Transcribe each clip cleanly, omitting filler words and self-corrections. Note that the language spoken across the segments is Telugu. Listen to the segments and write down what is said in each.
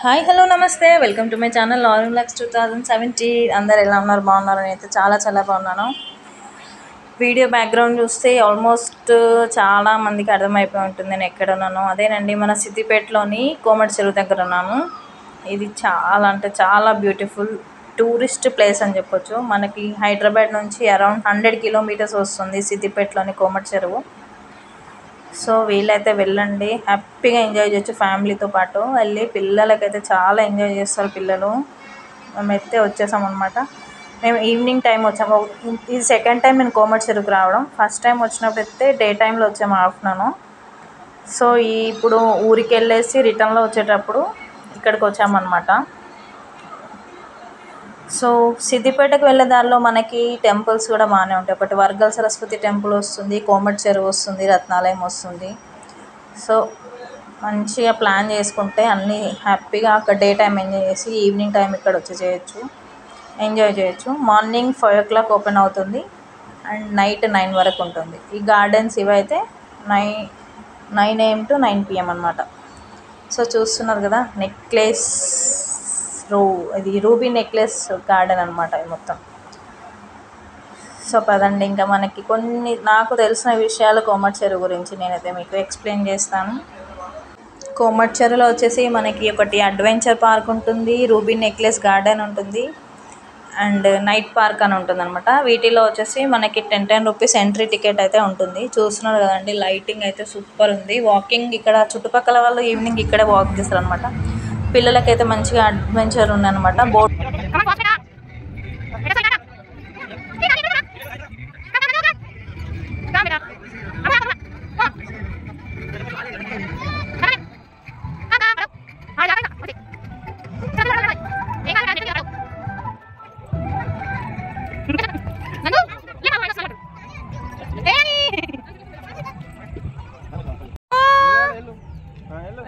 హాయ్ హలో నమస్తే welcome to my channel all in lux 2070. అందరు ఎలా ఉన్నారు? బాగున్నారు? నేనైతే చాలా బాగున్నాను. వీడియో బ్యాక్గ్రౌండ్ చూస్తే ఆల్మోస్ట్ చాలా మందికి అర్థమైపోయి ఉంటుంది నేను ఎక్కడ ఉన్నాను. అదేనండి, మన సిద్దిపేటలోని కోమటి చెరువు దగ్గర ఉన్నాను. ఇది చాలా బ్యూటిఫుల్ టూరిస్ట్ ప్లేస్ అని చెప్పొచ్చు. మనకి హైదరాబాద్ నుంచి అరౌండ్ 100 కిలోమీటర్స్ వస్తుంది సిద్దిపేటలోని కోమటి చెరువు. సో వీళ్ళైతే వెళ్ళండి, హ్యాపీగా ఎంజాయ్ చేయొచ్చు ఫ్యామిలీతో పాటు వెళ్ళి. పిల్లలకైతే చాలా ఎంజాయ్ చేస్తారు పిల్లలు. మేమైతే వచ్చేసాం అనమాట. మేము ఈవినింగ్ టైం వచ్చాము. ఇది సెకండ్ టైం నేను కోమటి చెరువుకు రావడం. ఫస్ట్ టైం వచ్చినప్పుడు అయితే డే టైంలో వచ్చాము ఆఫ్టర్నూన్. సో ఇప్పుడు ఊరికి వెళ్ళేసి రిటర్న్లో వచ్చేటప్పుడు ఇక్కడికి వచ్చామన్నమాట. సో సిద్దిపేటకు వెళ్ళే దారిలో మనకి టెంపుల్స్ కూడా బాగానే ఉంటాయి. ఒకటి వర్గల సరస్వతి టెంపుల్ వస్తుంది, కోమటి చెరువు వస్తుంది, రత్నాలయం వస్తుంది. సో మంచిగా ప్లాన్ చేసుకుంటే అన్నీ హ్యాపీగా అక్కడ డే టైం ఎంజాయ్ చేసి ఈవినింగ్ టైం ఇక్కడ వచ్చి ఎంజాయ్ చేయొచ్చు. మార్నింగ్ 5 o'clock ఓపెన్ అవుతుంది అండ్ నైట్ 9 వరకు ఉంటుంది. ఈ గార్డెన్స్ ఇవైతే 9 AM to 9 PM అనమాట. సో చూస్తున్నారు కదా, నెక్లెస్ ఇది రూబీ నెక్లెస్ గార్డెన్ అనమాట ఇది మొత్తం. సో పదండి, ఇంకా మనకి కొన్ని నాకు తెలిసిన విషయాలు కోమటి చెరువు గురించి నేనైతే మీకు ఎక్స్ప్లెయిన్ చేస్తాను. కోమటి చెరువులో వచ్చేసి మనకి ఒకటి అడ్వెంచర్ పార్క్ ఉంటుంది, రూబీ నెక్లెస్ గార్డెన్ ఉంటుంది అండ్ నైట్ పార్క్ అని ఉంటుంది అనమాట. వీటిలో వచ్చేసి మనకి 10 రూపీస్ ఎంట్రీ టికెట్ అయితే ఉంటుంది. చూస్తున్నారు కదండి, లైటింగ్ అయితే సూపర్ ఉంది. వాకింగ్ ఇక్కడ చుట్టుపక్కల వాళ్ళు ఈవినింగ్ ఇక్కడే వాక్ చేస్తారు అనమాట. పిల్లలకైతే మంచిగా అడ్వెంచర్ ఉందన్నమాట. Boat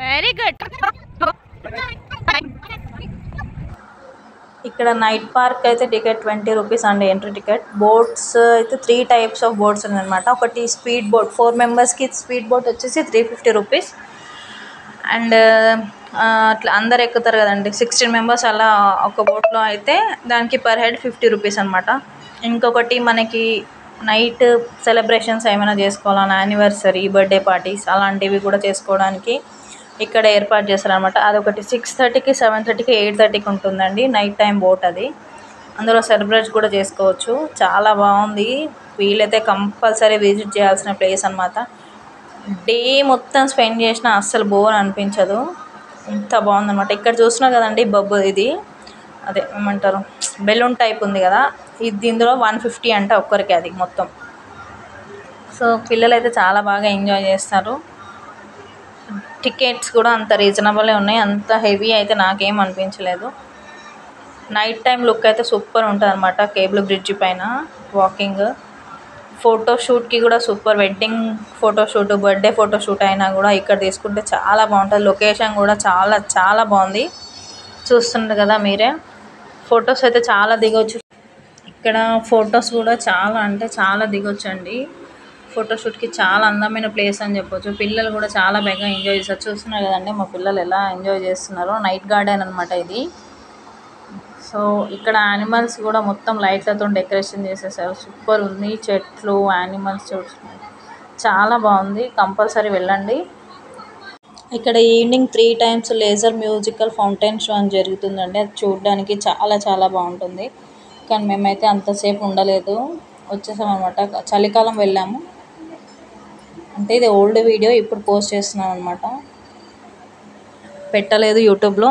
very good. ఇక్కడ నైట్ పార్క్ అయితే టికెట్ 20 రూపీస్ అండి ఎంట్రీ టికెట్. బోట్స్ అయితే 3 types ఆఫ్ బోట్స్ ఉన్నాయన్నమాట. ఒకటి స్పీడ్ బోట్, 4 members-కి స్పీడ్ బోట్ వచ్చేసి 350 రూపీస్ అండ్ అట్లా అందరు ఎక్కుతారు కదండి, 16 members అలా ఒక బోట్లో అయితే దానికి పర్ హెడ్ 50 రూపీస్ అనమాట. ఇంకొకటి మనకి నైట్ సెలబ్రేషన్స్ ఏమైనా చేసుకోవాలన్నా, యానివర్సరీ, బర్త్డే పార్టీస్ అలాంటివి కూడా చేసుకోవడానికి ఇక్కడ ఏర్పాటు చేస్తారనమాట. అదొకటి 6:30కి, 7:30కి, 8:30కి ఉంటుందండి నైట్ టైం బోట్. అది అందులో సెలబ్రేట్ కూడా చేసుకోవచ్చు. చాలా బాగుంది. వీలైతే కంపల్సరీ విజిట్ చేయాల్సిన ప్లేస్ అనమాట. డే మొత్తం స్పెండ్ చేసినా అస్సలు బోర్ అనిపించదు, ఇంత బాగుందన్నమాట. ఇక్కడ చూస్తున్నారు కదండి, ఇది అదే ఏమంటారు, బెలూన్ టైప్ ఉంది కదా, ఇది ఇందులో 150 అంట ఒక్కరికి అది మొత్తం. సో పిల్లలైతే చాలా బాగా ఎంజాయ్ చేస్తారు. టికెట్స్ కూడా అంత రీజనబుల్ ఉన్నాయి, అంత హెవీ అయితే నాకేం అనిపించలేదు. నైట్ టైం లుక్ అయితే సూపర్ ఉంటుంది అనమాట. కేబుల్ బ్రిడ్జి పైన వాకింగ్, ఫోటోషూట్కి కూడా super. Wedding photoshoot, birthday photoshoot అయినా కూడా ఇక్కడ తీసుకుంటే చాలా బాగుంటుంది. లొకేషన్ కూడా చాలా బాగుంది. చూస్తున్నారు కదా మీరే, ఫొటోస్ అయితే చాలా దిగొచ్చు. ఇక్కడ ఫొటోస్ కూడా చాలా దిగొచ్చు అండి. ఫోటోషూట్కి చాలా అందమైన ప్లేస్ అని చెప్పొచ్చు. పిల్లలు కూడా చాలా బాగా ఎంజాయ్ చేస్తారు. చూస్తున్నారు కదండి మా పిల్లలు ఎలా ఎంజాయ్ చేస్తున్నారో. నైట్ గార్డెన్ అనమాట ఇది. సో ఇక్కడ యానిమల్స్ కూడా మొత్తం లైట్లతో డెకరేషన్ చేసేసారు, సూపర్ ఉంది. చెట్లు, యానిమల్స్ చూస్తున్నారు, చాలా బాగుంది. కంపల్సరీ వెళ్ళండి. ఇక్కడ evening 3 times laser musical fountain show అని జరుగుతుందండి. అది చూడడానికి చాలా బాగుంటుంది. కానీ మేమైతే అంతసేపు ఉండలేదు, వచ్చేసాం అనమాట. చలికాలం వెళ్ళాము. అంటే ఇది ఓల్డ్ వీడియో, ఇప్పుడు పోస్ట్ చేస్తున్నాను అనమాట. పెట్టలేదు యూట్యూబ్లో,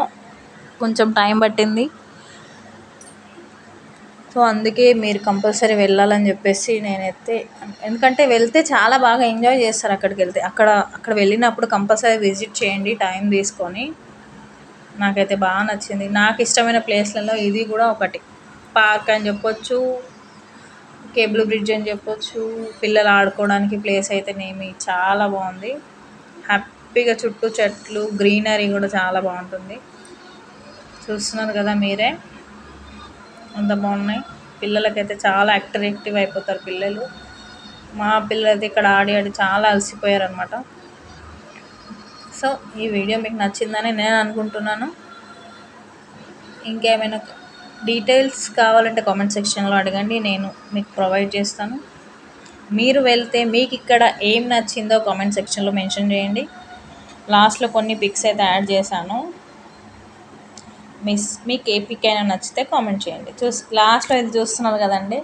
కొంచెం టైం పట్టింది. సో అందుకే మీరు కంపల్సరీ వెళ్ళాలని చెప్పేసి నేనైతే, ఎందుకంటే వెళ్తే చాలా బాగా ఎంజాయ్ చేస్తారు. అక్కడికి వెళ్తే అక్కడ వెళ్ళినప్పుడు కంపల్సరీ విజిట్ చేయండి టైం తీసుకొని. నాకైతే బాగా నచ్చింది. నాకు ఇష్టమైన ప్లేస్లలో ఇది కూడా ఒకటి. పార్క్ అని చెప్పొచ్చు, కేబుల్ బ్రిడ్జ్ అని చెప్పొచ్చు, పిల్లలు ఆడుకోవడానికి ప్లేస్ అయితేనేమి చాలా బాగుంది. హ్యాపీగా చుట్టూ చెట్లు, గ్రీనరీ కూడా చాలా బాగుంటుంది. చూస్తున్నారు కదా మీరే, అంత బాగున్నాయి. పిల్లలకైతే చాలా యాక్టివ్ అయిపోతారు పిల్లలు. మా పిల్లలైతే ఇక్కడ ఆడి చాలా అలసిపోయారు అనమాట. సో ఈ వీడియో మీకు నచ్చిందని నేను అనుకుంటున్నాను. ఇంకేమైనా డీటెయిల్స్ కావాలంటే కామెంట్ సెక్షన్లో అడగండి, నేను మీకు ప్రొవైడ్ చేస్తాను. మీరు వెళ్తే మీకు ఇక్కడ ఏం నచ్చిందో కామెంట్ సెక్షన్లో మెన్షన్ చేయండి. లాస్ట్లో కొన్ని పిక్స్ అయితే యాడ్ చేశాను. మీకు ఏ పిక్ అయినా నచ్చితే కామెంట్ చేయండి. లాస్ట్లో ఇది చూస్తున్నారు కదండి,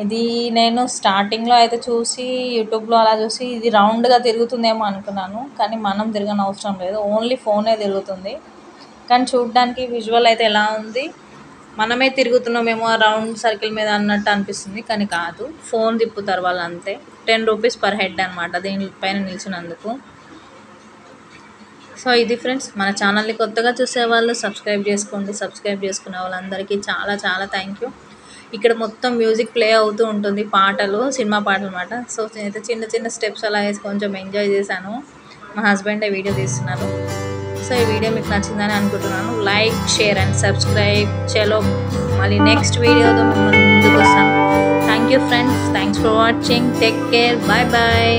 ఇది నేను స్టార్టింగ్లో అయితే చూసి యూట్యూబ్లో అలా చూసి ఇది రౌండ్గా తిరుగుతుందేమో అనుకున్నాను, కానీ మనం తిరగని అవసరం లేదు, ఓన్లీ ఫోనే తిరుగుతుంది. కానీ చూడడానికి విజువల్ అయితే ఎలా ఉంది, మనమే తిరుగుతున్నామేమో ఆ రౌండ్ సర్కిల్ మీద అన్నట్టు అనిపిస్తుంది, కానీ కాదు, ఫోన్ తిప్పుతారు వాళ్ళు అంతే. 10 రూపీస్ పర్ హెడ్ అనమాట దీనిపైన నిల్చున్నందుకు. సో ఇది ఫ్రెండ్స్, మన ఛానల్ని కొత్తగా చూసేవాళ్ళు సబ్స్క్రైబ్ చేసుకోండి. సబ్స్క్రైబ్ చేసుకునే వాళ్ళందరికీ చాలా చాలా థ్యాంక్ యూ. ఇక్కడ మొత్తం మ్యూజిక్ ప్లే అవుతూ ఉంటుంది, పాటలు, సినిమా పాటలు అన్నమాట. సో నేనైతే చిన్న చిన్న స్టెప్స్ అలా వేసి కొంచెం ఎంజాయ్ చేశాను. మా హస్బెండ్ వీడియో తీస్తున్నారు. సో ఈ వీడియో మీకు నచ్చిందని అనుకుంటున్నాను. Like, share and subscribe. చలో మళ్ళీ నెక్స్ట్ వీడియోతో మిమ్మల్ని ముందుకు వస్తాను. Thank you friends, thanks for watching. Take care, bye bye.